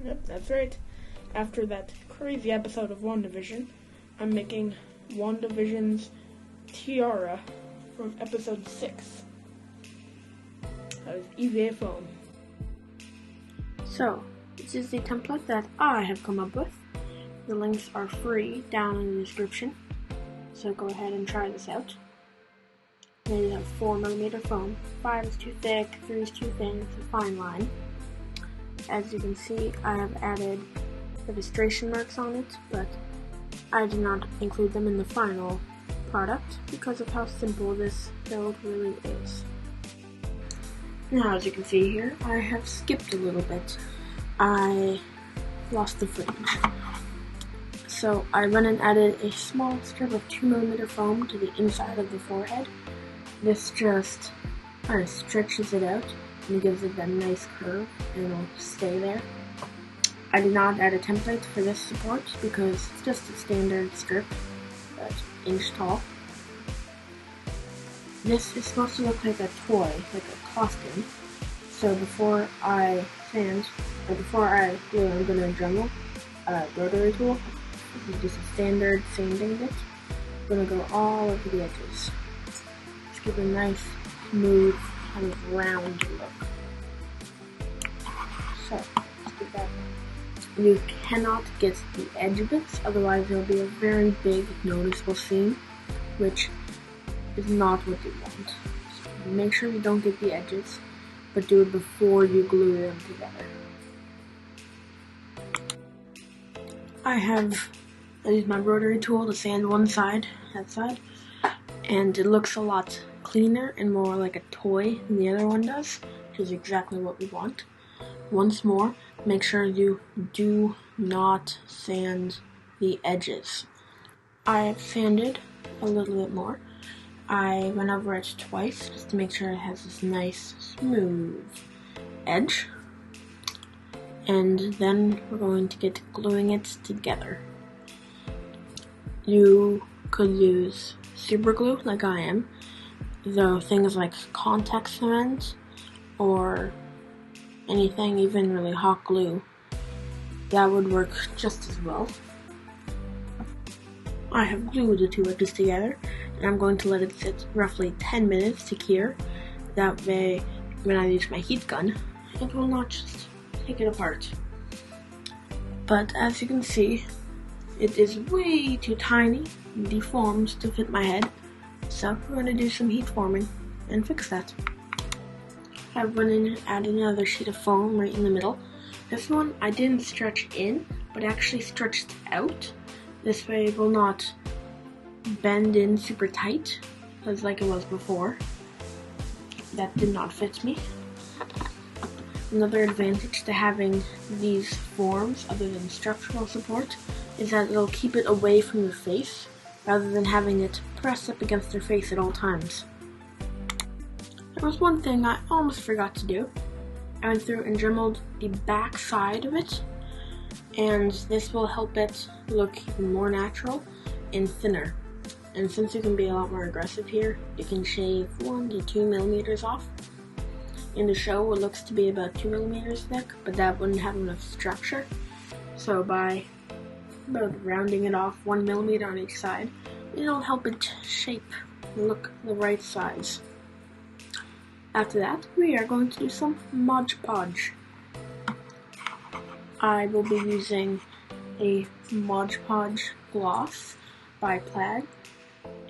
Yep, that's right. After that crazy episode of WandaVision, I'm making WandaVision's Tiara from episode 6. That is EVA Foam. So, this is the template that I have come up with. The links are free down in the description, so go ahead and try this out. Then you have 4mm foam. 5 is too thick, 3 is too thin, it's a fine line. As you can see, I have added registration marks on it, but I did not include them in the final product because of how simple this build really is. Now, as you can see here, I have skipped a little bit. I lost the footage. So I went and added a small strip of 2mm foam to the inside of the forehead. This just kind of stretches it out and gives it that nice curve, and it'll stay there. I did not add a template for this support because it's just a standard strip, but inch tall. This is supposed to look like a toy, like a costume. So before I sand, or before I glue, I'm going to Dremel a rotary tool. This is just a standard sanding bit. I'm going to go all over the edges. Just give it a nice, smooth, kind of round look. So, let's do that. You cannot get the edge bits, otherwise there will be a very big, noticeable seam, which is not what you want. So make sure you don't get the edges, but do it before you glue them together. I used my rotary tool to sand one side, that side, and it looks a lot cleaner and more like a toy than the other one does, which is exactly what we want. Once more, make sure you do not sand the edges. I have sanded a little bit more. I went over it twice just to make sure it has this nice, smooth edge. And then we're going to get gluing it together. You could use super glue like I am, though things like contact cement or anything, even really hot glue, that would work just as well. I have glued the two edges together, and I'm going to let it sit roughly 10 minutes to cure. That way, when I use my heat gun, it will not just take it apart. But as you can see, it is way too tiny and deformed to fit my head, so we're going to do some heat forming and fix that. I went in and added another sheet of foam right in the middle. This one I didn't stretch in, but actually stretched out. This way it will not bend in super tight, as like it was before. That did not fit me. Another advantage to having these forms, other than structural support, is that it'll keep it away from your face, rather than having it pressed up against your face at all times. There was one thing I almost forgot to do. I went through and dremeled the back side of it, and this will help it look even more natural and thinner. And since you can be a lot more aggressive here, you can shave 1 to 2 millimeters off. In the show, it looks to be about 2 millimeters thick, but that wouldn't have enough structure. So by about rounding it off 1 millimeter on each side, it'll help it shape and look the right size. After that, we are going to do some Podge. I will be using a Podge gloss by Plaid,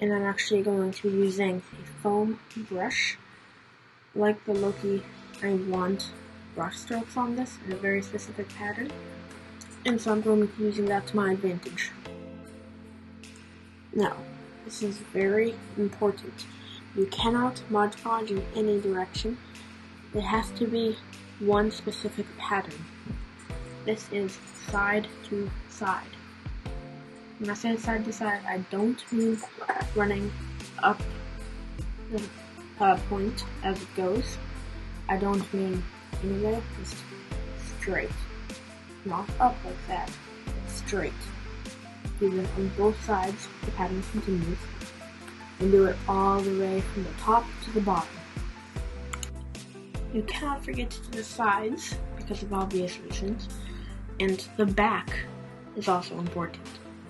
and I'm actually going to be using a foam brush. Like the Loki, I want brush strokes on this in a very specific pattern, and so I'm going to be using that to my advantage. Now, this is very important. You cannot Modge Podge in any direction. It has to be one specific pattern. This is side to side. When I say side to side, I don't mean running up the point as it goes. I don't mean anywhere, just straight. Not up like that, but straight. Do it on both sides, the pattern continues. And do it all the way from the top to the bottom. You cannot forget to do the sides, because of obvious reasons. And the back is also important.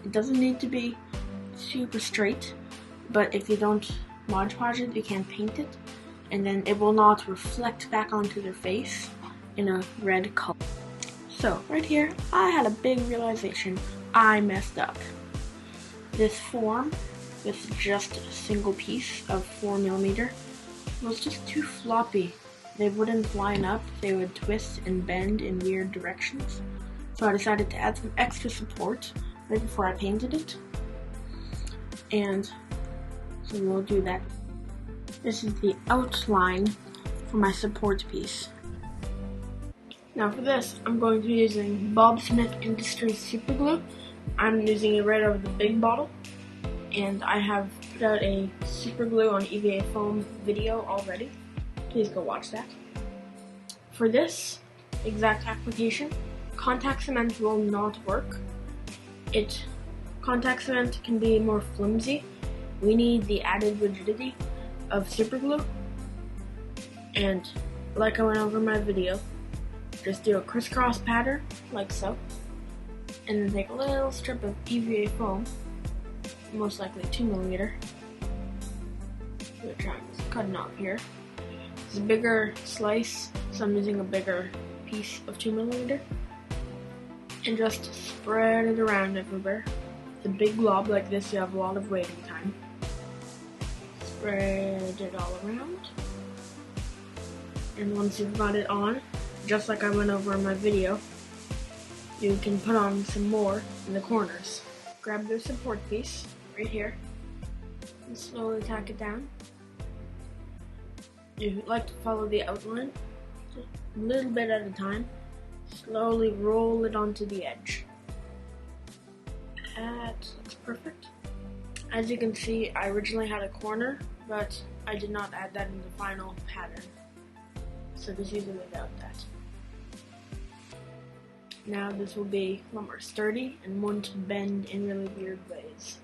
It doesn't need to be super straight, but if you don't Mod Podge it, you can paint it, and then it will not reflect back onto their face in a red color. So right here, I had a big realization. I messed up. This form, with just a single piece of 4mm, was just too floppy. They wouldn't line up, they would twist and bend in weird directions. So I decided to add some extra support right before I painted it. And so we'll do that. This is the outline for my support piece. Now for this, I'm going to be using Bob Smith Industries Super Glue. I'm using it right over the big bottle. And I have put out a super glue on EVA Foam video already. Please go watch that. For this exact application, contact cement will not work. Contact cement can be more flimsy. We need the added rigidity of super glue. And like I went over in my video, just do a crisscross pattern, like so. And then take a little strip of EVA foam, most likely 2mm, which I'm cutting off here. It's a bigger slice, so I'm using a bigger piece of 2mm, and just spread it around everywhere. It's a big glob like this, you have a lot of waiting time. Spread it all around, and once you've got it on, just like I went over in my video, you can put on some more in the corners. Grab the support piece right here and slowly tack it down. You like to follow the outline a little bit at a time. Slowly roll it onto the edge. That's perfect. As you can see, I originally had a corner, but I did not add that in the final pattern. So just use it without that. Now this will be a lot more sturdy and won't bend in really weird ways.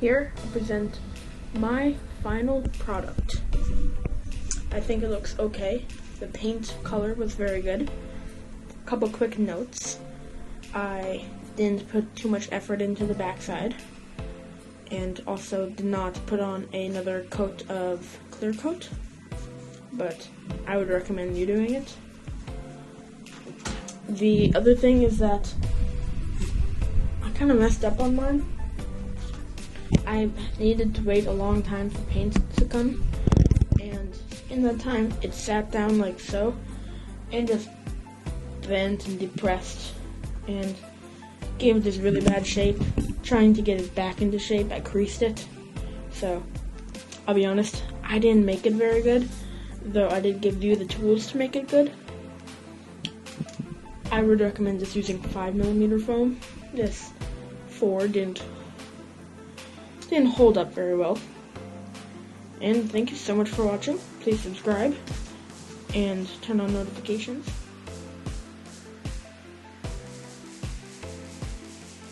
Here I present my final product. I think it looks okay. The paint color was very good. A couple quick notes. I didn't put too much effort into the backside, and also did not put on another coat of clear coat, but I would recommend you doing it. The other thing is that I kind of messed up on mine. I needed to wait a long time for paint to come, and in that time it sat down like so and just bent and depressed, and gave it this really bad shape. Trying to get it back into shape, I creased it. So, I'll be honest, I didn't make it very good, though I did give you the tools to make it good. I would recommend just using 5mm foam. This 4 didn't hold up very well. And thank you so much for watching. Please subscribe and turn on notifications.